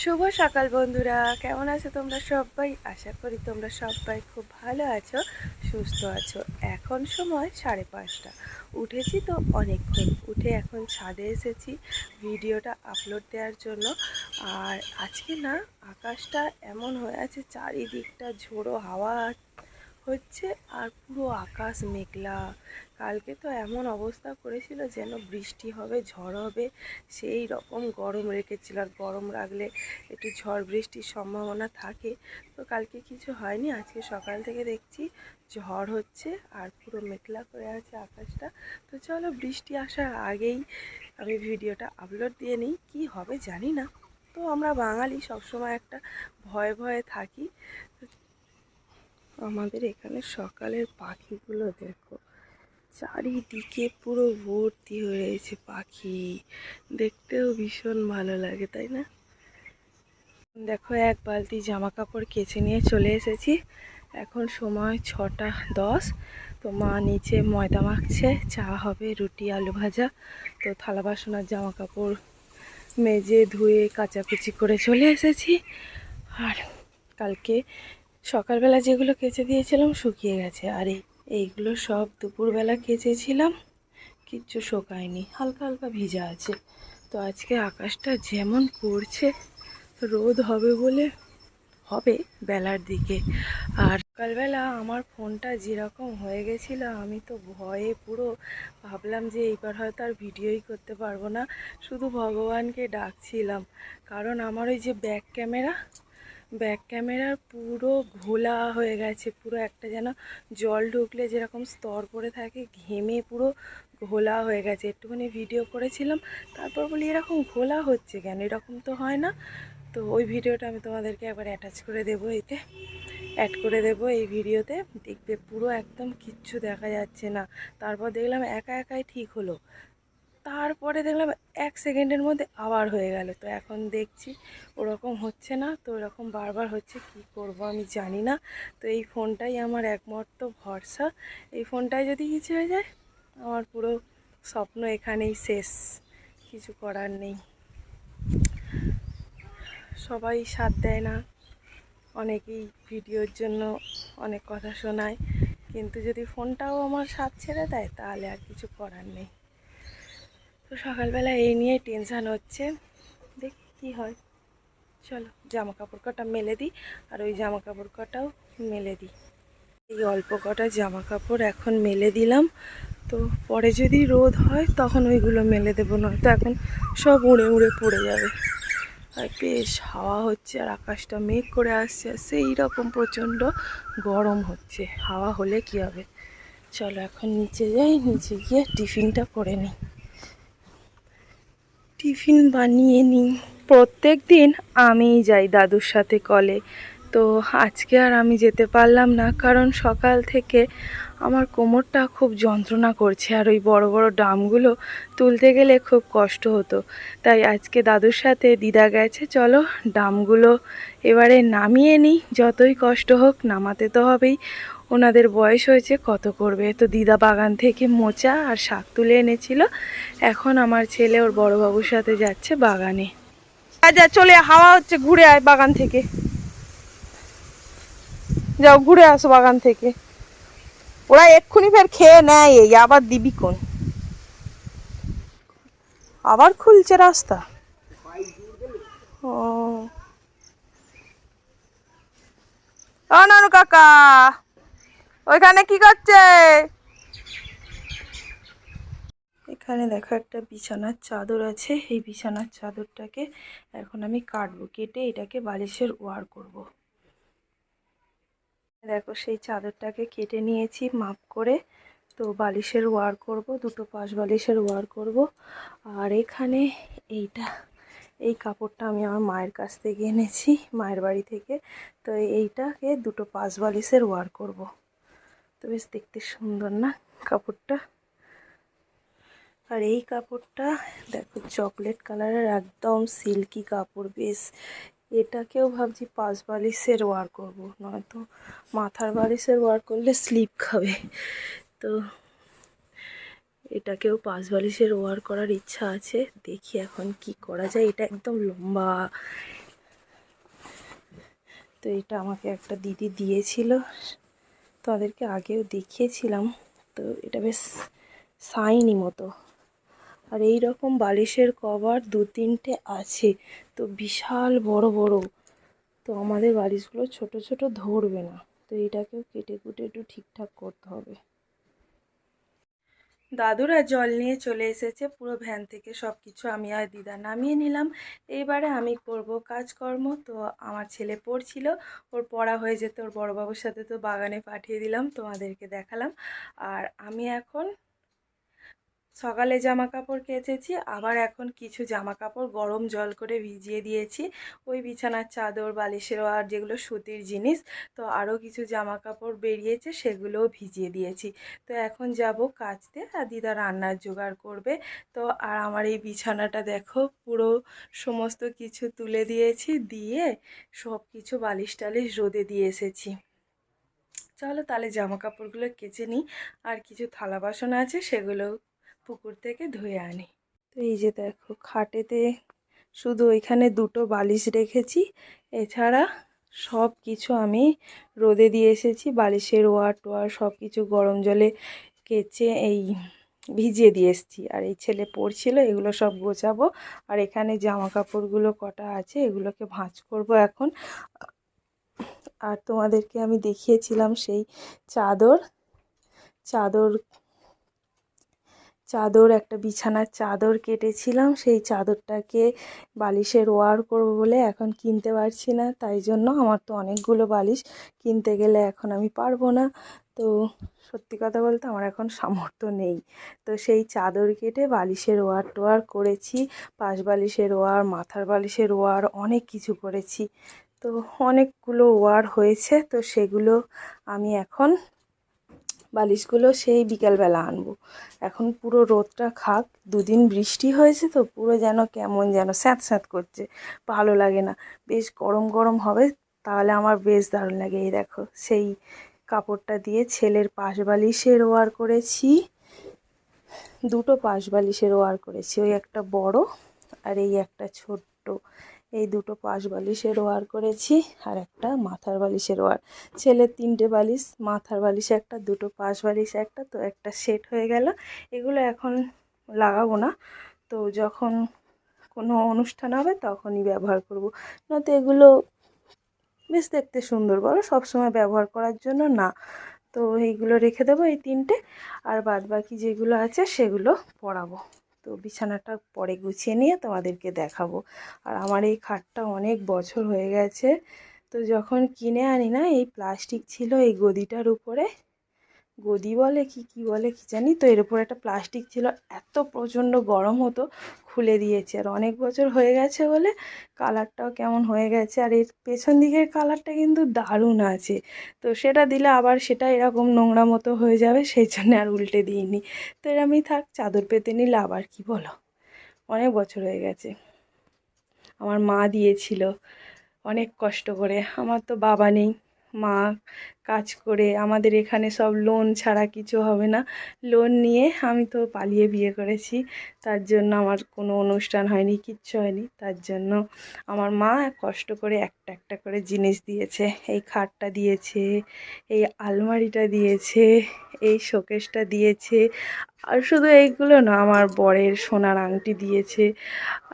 শুভ সকাল বন্ধুরা, কেমন আছো তোমরা সবাই? আশা করি তোমরা সবাই খুব ভালো আছো, সুস্থ আছো। এখন সময় 5:30। উঠেছি তো অনেকক্ষণ, উঠে এখন ছাদে এসেছি ভিডিওটা আপলোড দেওয়ার জন্য। আর আজকে না, আকাশটা এমন হয়ে আছে, চারিদিকটা ঝোড়ো হাওয়া হচ্ছে আর পুরো আকাশ মেঘলা। কালকে তো এমন অবস্থা করেছিল যেন বৃষ্টি হবে, ঝড় হবে, সেই রকম গরম রেখেছিল। আর গরম রাখলে একটু ঝড় বৃষ্টির সম্ভাবনা থাকে, তো কালকে কিছু হয়নি। আজকে সকাল থেকে দেখছি ঝড় হচ্ছে আর পুরো মেঘলা করে আছে আকাশটা। তো চলো, বৃষ্টি আসার আগেই আমি ভিডিওটা আপলোড দিয়ে নিই। কী হবে জানি না, তো আমরা বাঙালি সবসময় একটা ভয়ে ভয়ে থাকি। আমাদের এখানে সকালের পাখিগুলো দেখো, চারিদিকে পুরো ভর্তি হয়ে রয়েছে পাখি, দেখতেও ভীষণ ভালো লাগে, তাই না? দেখো, এক বালতি জামা কাপড় কেচে নিয়ে চলে এসেছি। এখন সময় 6:10। তো মা নিচে ময়দা মাখছে, চা হবে, রুটি আলু ভাজা। তো থালা বাসন আর জামা কাপড় মেজে ধুয়ে কাচাকুচি করে চলে এসেছি। আর কালকে সকালবেলা যেগুলো কেচে দিয়েছিলাম শুকিয়ে গেছে, আর এইগুলো সব দুপুরবেলা কেচেছিলাম, কিচ্ছু শোকায়নি, হালকা হালকা ভিজা আছে। তো আজকে আকাশটা যেমন করছে, রোদ হবে বলে হবে বেলার দিকে। আর সকালবেলা আমার ফোনটা যেরকম হয়ে গেছিল, আমি তো ভয়ে পুরো ভাবলাম যে এইবার হয়তো আর ভিডিওই করতে পারবো না। শুধু ভগবানকে ডাকছিলাম, কারণ আমার ওই যে ব্যাক ক্যামেরার পুরো ঘোলা হয়ে গেছে, পুরো একটা যেন জল ঢুকলে যেরকম স্তর পড়ে থাকে, ঘেমে পুরো ঘোলা হয়ে গেছে। একটুখানি ভিডিও করেছিলাম, তারপর বলি এরকম ঘোলা হচ্ছে কেন, এরকম তো হয় না। তো ওই ভিডিওটা আমি তোমাদেরকে একবার অ্যাটাচ করে দেবো, অ্যাড করে দেবো এই ভিডিওতে, দেখবে পুরো একদম কিচ্ছু দেখা যাচ্ছে না। তারপর দেখলাম একা একাই ঠিক হলো, তারপরে দেখলাম 1 সেকেন্ডের মধ্যে আবার হয়ে গেল। তো এখন দেখছি ওরকম হচ্ছে না, তো ওরকম বারবার হচ্ছে, কি করব আমি জানি না। তো এই ফোনটাই আমার একমাত্র ভরসা। এই ফোনটায় যদি কিছু হয়ে যায়, আমার পুরো স্বপ্ন এখানেই শেষ, কিছু করার নেই। সবাই সাথ দেয় না, অনেকেই ভিডিওর জন্য অনেক কথা শোনায়, কিন্তু যদি ফোনটাও আমার সাথ ছেড়ে দেয় তাহলে আর কিছু করার নেই। তো সকালবেলা এই নিয়ে টেনশান হচ্ছে, দেখি কী হয়। চলো, জামা কাপড় কটা মেলে দিই, আর ওই জামা কাপড় কটাও মেলে দিই। এই অল্প কটা জামা কাপড় এখন মেলে দিলাম, তো পরে যদি রোদ হয় তখন ওইগুলো মেলে দেবো, নয়তো এখন সব উড়ে উড়ে পড়ে যাবে। আর বেশ হাওয়া হচ্ছে, আর আকাশটা মেঘ করে আসছে, আর সেই রকম প্রচণ্ড গরম হচ্ছে। হাওয়া হলে কি হবে। চলো এখন নিচে যাই, নিচে গিয়ে টিফিনটা করে নিই, টিফিন বানিয়ে নিই। প্রত্যেক দিন আমিই যাই দাদুর সাথে কলে, তো আজকে আর আমি যেতে পারলাম না, কারণ সকাল থেকে আমার কোমরটা খুব যন্ত্রণা করছে, আর ওই বড় বড় ড্রামগুলো তুলতে গেলে খুব কষ্ট হতো। তাই আজকে দাদুর সাথে দিদা গেছে, চলো ড্রামগুলো এবারে নামিয়ে নিই, যতই কষ্ট হোক নামাতে তো হবেই, ওনাদের বয়স হয়েছে, কত করবে। তো দিদা বাগান থেকে মোচা আর শাক তুলে এনেছিল। এখন আমার ছেলে ওর বড়বাবুর সাথে যাচ্ছে বাগানে। যা, চলে হাওয়া হচ্ছে, ঘুরে আয় বাগান থেকে, যাও ঘুরে আসো বাগান থেকে। ওরা এক্ষুনি ফের খেয়ে নেয়, এই আবার দিবি কোন, আবার খুলছে রাস্তা। ও নানু কাকা ওইখানে কি করছে? এখানে দেখো একটা বিছানার চাদর আছে, এই বিছানার চাদরটাকে এখন আমি কাটবো, কেটে এটাকে বালিশের ওয়ার করব। দেখো, সেই চাদরটাকে কেটে নিয়েছি মাপ করে, তো বালিশের ওয়ার করব, দুটো পাশ বালিশের ওয়ার করব। আর এখানে এই কাপড়টা আমি আমার মায়ের কাছ থেকে এনেছি, মায়ের বাড়ি থেকে। তো এইটাকে দুটো পাশ বালিশের ওয়ার করব। তো বেশ দেখতে সুন্দর না কাপড়টা? আর এই কাপড়টা দেখো, চকলেট কালারের একদম সিল্কি কাপড়, বেশ। এটাকেও ভাবছি পাশ বালিশের ওয়ার করব, নয়তো মাথার বালিশের ওয়ার করলে স্লিপ খাবে। তো এটাকেও পাশ বালিশের ওয়ার করার ইচ্ছা আছে, দেখি এখন কি করা যায়। এটা একদম লম্বা, তো এটা আমাকে একটা দিদি দিয়েছিল, তাদেরকে আগেও দেখিয়েছিলাম। তো এটা বেশ শাইনি মতো, আর এই রকম বালিশের কভার 2-3টে আছে, তো বিশাল বড় বড়। তো আমাদের বালিশগুলো ছোট ছোট ধরবে না, তো এটাকেও কেটে কুটে একটু ঠিকঠাক করতে হবে। দাদুরা জল নিয়ে চলে এসেছে, পুরো ভ্যান থেকে সব কিছু আমি আর দিদা নামিয়ে নিলাম। এইবারে আমি করব কাজকর্ম। তো আমার ছেলে পড়ছিল, ওর পড়া হয়ে যেতে ওর বড়োবাবুর সাথে তো বাগানে পাঠিয়ে দিলাম, তোমাদেরকে দেখালাম। আর আমি এখন সকালে জামা কাপড় কেচেছি, আবার এখন কিছু জামা কাপড় গরম জল করে ভিজিয়ে দিয়েছি, ওই বিছানার চাদর বালিশের আর যেগুলো সুতির জিনিস। তো আরও কিছু জামা কাপড় বেরিয়েছে, সেগুলোও ভিজিয়ে দিয়েছি। তো এখন যাব কাচতে, আর দিদা রান্নার জোগাড় করবে। তো আর আমার এই বিছানাটা দেখো, পুরো সমস্ত কিছু তুলে দিয়েছি, দিয়ে সব কিছু বালিশ টালিশ রোদে দিয়ে এসেছি। চলো তাহলে জামা কাপড়গুলো কেচে নিই, আর কিছু থালা বাসন আছে সেগুলো পুকুর থেকে ধুয়ে আনি। তো এই যে দেখো, খাটেতে শুধু ওইখানে 2টো বালিশ রেখেছি, এছাড়া সব কিছু আমি রোদে দিয়ে এসেছি। বালিশের ওয়ার টোয়ার সব কিছু গরম জলে কেচে এই ভিজিয়ে দিয়ে এসেছি। আর এই ছেলে পড়ছিল, এগুলো সব গোছাবো। আর এখানে জামা কাপড়গুলো কটা আছে, এগুলোকে ভাঁজ করব এখন। আর তোমাদেরকে আমি দেখিয়েছিলাম সেই চাদর চাদর চাদর একটা বিছানার চাদর কেটেছিলাম, সেই চাদরটাকে বালিশের ওয়ার করব বলে এখন কিনতে পারছি না। তাই জন্য আমার তো অনেকগুলো বালিশ, কিনতে গেলে এখন আমি পারবো না। তো সত্যি কথা বলতে আমার এখন সামর্থ্য নেই। তো সেই চাদর কেটে বালিশের ওয়ার টোয়ার করেছি, পাশ বালিশের ওয়ার, মাথার বালিশের ওয়ার, অনেক কিছু করেছি। তো অনেকগুলো ওয়ার হয়েছে, তো সেগুলো আমি এখন বালিশগুলো সেই বিকালবেলা আনবো। এখন পুরো রোদটা খাক, 2 দিন বৃষ্টি হয়েছে, তো পুরো যেন কেমন যেন স্যাঁত স্যাঁত করছে, ভালো লাগে না। বেশ গরম গরম হবে, তাহলে আমার বেশ দারুণ লাগে। এই দেখো, সেই কাপড়টা দিয়ে ছেলের পাশ বালিশের ওয়ার করেছি, 2টো পাশ বালিশের ওয়ার করেছি, ওই একটা বড় আর এই একটা ছোট্ট। এই 2টো পাশ বালিশের ওয়ার করেছি, আর একটা মাথার বালিশের ওয়ার। ছেলের 3টে বালিশ, মাথার বালিশ একটা, 2টো পাশ বালিশ একটা, তো একটা সেট হয়ে গেল। এগুলো এখন লাগাবো না, তো যখন কোনো অনুষ্ঠান হবে তখনই ব্যবহার করব। নয়তো এগুলো বেশ দেখতে সুন্দর, বলো, সবসময় ব্যবহার করার জন্য না। তো এইগুলো রেখে দেবো, এই 3টে। আর বাদ বাকি যেগুলো আছে সেগুলো পরাবো। তো বিছানাটা পরে গুছিয়ে নিয়ে তোমাদেরকে দেখাবো। আর আমার এই খাটটা অনেক বছর হয়ে গেছে। তো যখন কিনে আনি না, এই প্লাস্টিক ছিল এই গদিটার উপরে, গদি বলে কি বলে কি জানি, তো এর উপর একটা প্লাস্টিক ছিল, এত প্রচণ্ড গরম হতো, খুলে দিয়েছে। আর অনেক বছর হয়ে গেছে বলে কালারটাও কেমন হয়ে গেছে। আর এর পেছন দিকের কালারটা কিন্তু দারুণ আছে, তো সেটা দিলে আবার সেটা এরকম নোংরা মতো হয়ে যাবে, সেই জন্য আর উল্টে দিইনি। তো এরমই থাক, চাদর পেতে নিলে আবার কি বলো, অনেক বছর হয়ে গেছে। আমার মা দিয়েছিল অনেক কষ্ট করে, আমার তো বাবা নেই, মা কাজ করে, আমাদের এখানে সব লোন ছাড়া কিছু হবে না, লোন নিয়ে আমি তো পালিয়ে বিয়ে করেছি, তার জন্য আমার কোনো অনুষ্ঠান হয়নি, কিচ্ছু হয়নি। তার জন্য আমার মা কষ্ট করে একটা একটা করে জিনিস দিয়েছে। এই খাটটা দিয়েছে, এই আলমারিটা দিয়েছে, এই শোকেসটা দিয়েছে। আর শুধু এইগুলো না, আমার বরের সোনার আংটি দিয়েছে।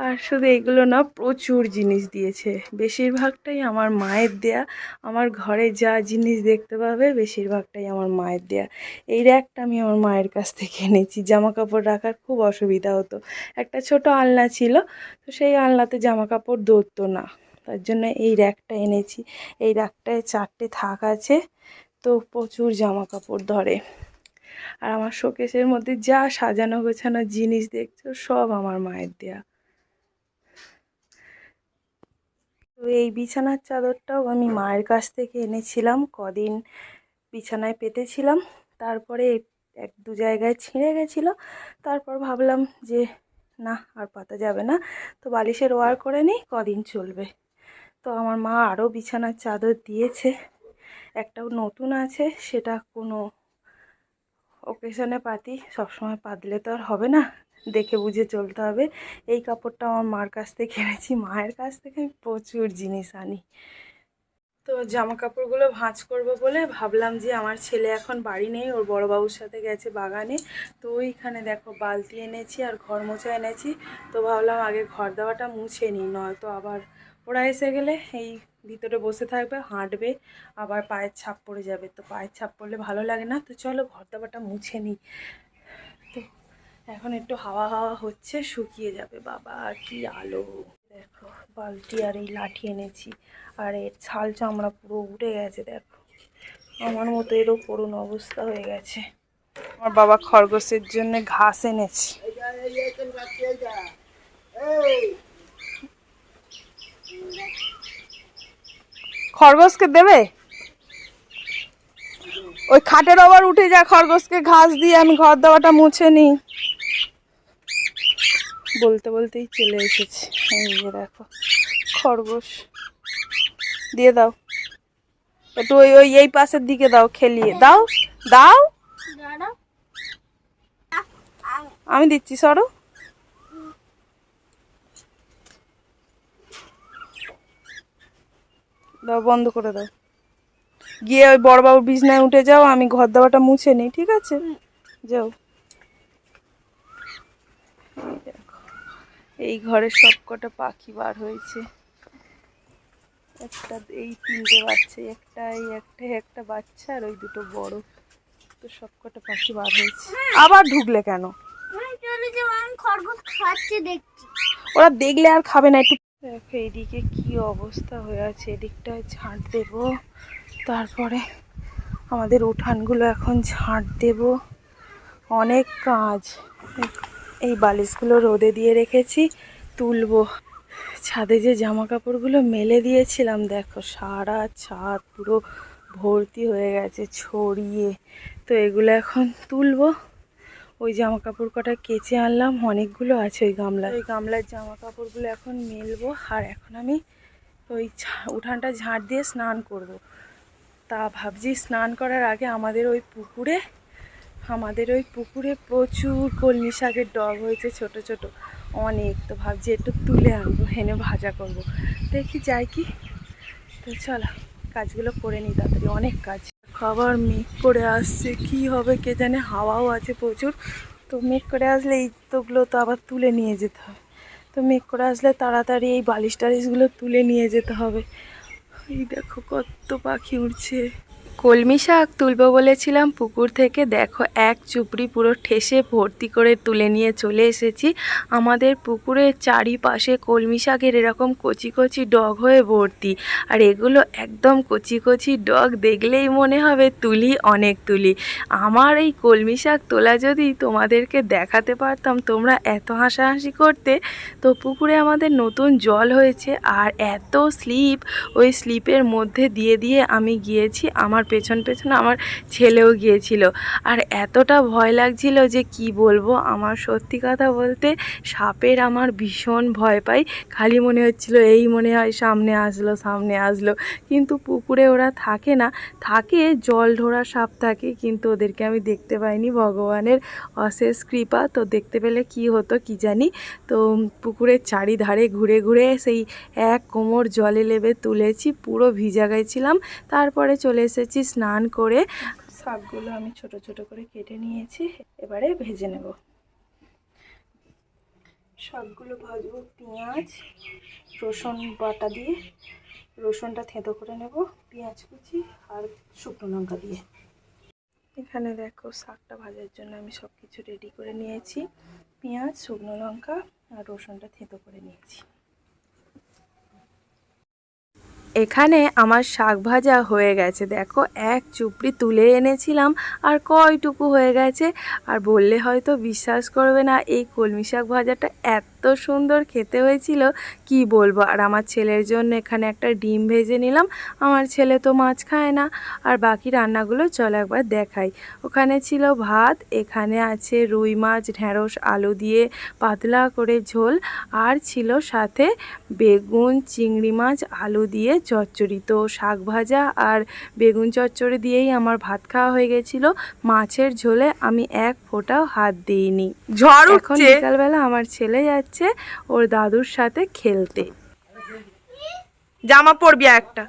আর শুধু এগুলো না, প্রচুর জিনিস দিয়েছে, বেশিরভাগটাই আমার মায়ের দেয়া। আমার ঘরে যা জিনিস দেখতে পাবে বেশিরভাগটাই আমার মায়ের দেয়া। এই র্যাকটা আমি আমার মায়ের কাছ থেকে এনেছি, জামা কাপড় রাখার খুব অসুবিধা হতো। একটা ছোট আলনা ছিল, তো সেই আলনাতে জামা কাপড় ধরতো না, তার জন্য এই র্যাকটা এনেছি। এই র্যাকটায় 4টে থাক আছে, তো প্রচুর জামা কাপড় ধরে। আর আমার শোকেসের মধ্যে যা সাজানো গোছানো জিনিস দেখছো সব আমার মায়ের দেয়া। তো এই বিছানার চাদরটাও আমি মায়ের কাছ থেকে এনেছিলাম, কদিন বিছানায় পেতেছিলাম, তারপরে 1-2 জায়গায় ছিঁড়ে গেছিলো। তারপর ভাবলাম যে না, আর পাতা যাবে না, তো বালিশের ওয়ার করে নিই, কদিন চলবে। তো আমার মা আরও বিছানার চাদর দিয়েছে, একটাও নতুন আছে, সেটা কোনো ওকেশনে পাতি, সবসময় পাতলে তো আর হবে না, দেখে বুঝে চলতে হবে। এই কাপড়টা আমার মার কাছ থেকে এনেছি, মায়ের কাছ থেকে আমি প্রচুর জিনিস আনি। তো জামা কাপড়গুলো ভাঁজ করব বলে ভাবলাম যে আমার ছেলে এখন বাড়ি নেই, ওর বড়বাবুর সাথে গেছে বাগানে। তো ওইখানে দেখো বালতি এনেছি আর ঘর মোছা এনেছি। তো ভাবলাম আগে ঘর দেওয়াটা মুছে নিই, নয়তো আবার ওরা এসে গেলে এই ভিতরে বসে থাকবে, হাঁটবে, আবার পায়ের ছাপ পড়ে যাবে। তো পায়ের ছাপ পড়লে ভালো লাগে না। তো চলো ঘর দেওয়াটা মুছে নিই। তো এখন একটু হাওয়া হাওয়া হচ্ছে, শুকিয়ে যাবে। বাবা কি আলো দেখো। বালতি আর এই লাঠি এনেছি, আর এর ছাল চামড়া পুরো উঠে গেছে দেখো। আমার মতো এরও করুণ অবস্থা হয়ে গেছে। আমার বাবা খরগোশের জন্য ঘাস এনেছে। খরগোশকে দেবে? ওই খাটের ওপর উঠে যা, খরগোশকে ঘাস দিয়ে আমি ঘর দেওয়াটা মুছে নিই। বলতে বলতেই চলে এসেছে। এই যে দেখো খরগোশ, দিয়ে দাও একটু, ওই ওই এই পাশের দিকে দাও, খেলিয়ে দাও। দাও, আমি দিচ্ছি, সরো। দাও, বন্ধ করে দাও। গিয়ে ওই বড়বাবুর বিছনায় উঠে যাও, আমি ঘর দেওয়াটা মুছে নিই, ঠিক আছে? যাও। এই ঘরের সব কটা পাখি বার হয়েছে। একটা, এই তিনটে বাচ্চা, একটা বাচ্চা আর ওই দুটো বড়। তো সব কটা পাখি বার হয়েছে। আবার ঢুকলে কেন? ওরা দেখলে আর খাবে না। একটু দেখো এইদিকে কি অবস্থা হয়ে আছে। এদিকটায় ঝাঁট দেব, তারপরে আমাদের উঠানগুলো এখন ঝাঁট দেব। অনেক কাজ। এই বালিশগুলো রোদে দিয়ে রেখেছি, তুলবো। ছাদে যে জামা কাপড়গুলো মেলে দিয়েছিলাম দেখো, সারা ছাদ পুরো ভর্তি হয়ে গেছে ছড়িয়ে। তো এগুলো এখন তুলবো। ওই জামা কাপড় কটা কেচে আনলাম, অনেকগুলো আছে ওই গামলায়। ওই গামলার জামা কাপড়গুলো এখন মেলবো। আর এখন আমি ওই উঠানটা ঝাঁট দিয়ে স্নান করব। তা ভাবছি স্নান করার আগে আমাদের ওই পুকুরে প্রচুর কলমি শাকের ডগ হয়েছে, ছোট ছোট অনেক। তো ভাবছি একটু তুলে আনবো, এনে ভাজা করব। দেখি যাই কি। তো চলো কাজগুলো করে নিই তাড়াতাড়ি, অনেক কাজ। খাবার মেঘ করে আসছে, কি হবে কে জানে। হাওয়াও আছে প্রচুর। তো মেঘ করে আসলে এই তোগুলো তো আবার তুলে নিয়ে যেতে হবে। তো মেঘ করে আসলে তাড়াতাড়ি এই বালিশ টালিশগুলো তুলে নিয়ে যেতে হবে। এই দেখো কত পাখি উড়ছে। কলমি শাক তুলবো বলেছিলাম পুকুর থেকে, দেখো এক চুপড়ি পুরো ঠেসে ভর্তি করে তুলে নিয়ে চলে এসেছি। আমাদের পুকুরের চারিপাশে কলমি শাকের এরকম কচি কচি ডগ হয়ে ভর্তি। আর এগুলো একদম কচি কচি ডগ, দেখলেই মনে হবে তুলি, অনেক তুলি। আমার এই কলমি শাক তোলা যদি তোমাদেরকে দেখাতে পারতাম, তোমরা এত হাসাহাসি করতে। তো পুকুরে আমাদের নতুন জল হয়েছে, আর এত স্লিপ, ওই স্লিপের মধ্যে দিয়ে দিয়ে আমি গিয়েছি, আমার পেছন পেছন আমার ছেলেও গিয়েছিল। আর এতটা ভয় লাগছিল যে কি বলবো। আমার সত্যি কথা বলতে সাপের আমার ভীষণ ভয় পাই। খালি মনে হচ্ছিল এই মনে হয় সামনে আসলো। কিন্তু পুকুরে ওরা থাকে না, থাকে জল ঢোড়া সাপ থাকে, কিন্তু ওদেরকে আমি দেখতে পাইনি। ভগবানের অশেষ কৃপা। তো দেখতে পেলে কি হতো কি জানি। তো পুকুরের চারিধারে ঘুরে ঘুরে সেই এক কোমর জলে নেবে তুলেছি, পুরো ভিজা গেছিলাম। তারপরে চলে এসেছি স্নান করে। শাকগুলো আমি ছোট ছোট করে কেটে নিয়েছি, এবারে ভেজে নেব। শাকগুলো ভাজবো পেঁয়াজ রসুন বাটা দিয়ে। রসুনটা থেঁতো করে নেব, পেঁয়াজ কুচি আর শুকনো লঙ্কা দিয়ে। এখানে দেখো শাকটা ভাজার জন্য আমি সব কিছু রেডি করে নিয়েছি। পেঁয়াজ, শুকনো লঙ্কা আর রসুনটা থেঁতো করে নিয়েছি। এখানে আমার শাক ভাজা হয়ে গেছে, দেখো এক চুপড়ি তুলে এনেছিলাম আর কয়টুকু হয়ে গেছে। আর বললে হয়তো বিশ্বাস করবে না, এই কলমি শাক ভাজাটা এত সুন্দর খেতে হয়েছিল কি বলবো। আর আমার ছেলের জন্য এখানে একটা ডিম ভেজে নিলাম। আমার ছেলে তো মাছ খায় না। আর বাকি রান্নাগুলো চলো একবার দেখাই। ওখানে ছিল ভাত, এখানে আছে রুই মাছ ঢ্যাঁড়স আলু দিয়ে পাতলা করে ঝোল, আর ছিল সাথে বেগুন চিংড়ি মাছ আলু দিয়ে চচ্চড়ি। তো শাক ভাজা আর বেগুন চচ্চড়ি দিয়েই আমার ভাত খাওয়া হয়ে গেছিলো। মাছের ঝোলে আমি এক ফোঁটাও হাত দিইনি। এখন বিকালবেলা আমার ছেলে যাচ্ছে ওর দাদুর সাথে খেলতে। জামা পরবি একটা।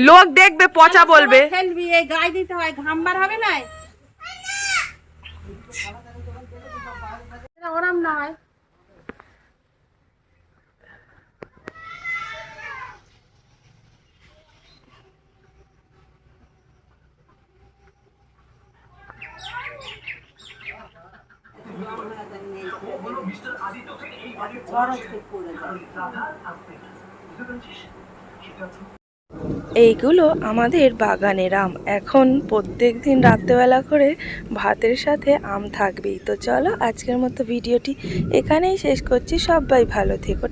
লোক দেখবে, পচা বলবে। ফেলবি, এই গায়ে দিতে হয়, ঘাম বার হবে না। ওরম নয়। এইগুলো আমাদের বাগানের আম। এখন প্রত্যেক দিন রাত্রেবেলা করে ভাতের সাথে আম থাকবেই। তো চলো আজকের মতো ভিডিওটি এখানেই শেষ করছি। সবাই ভালো থেকো।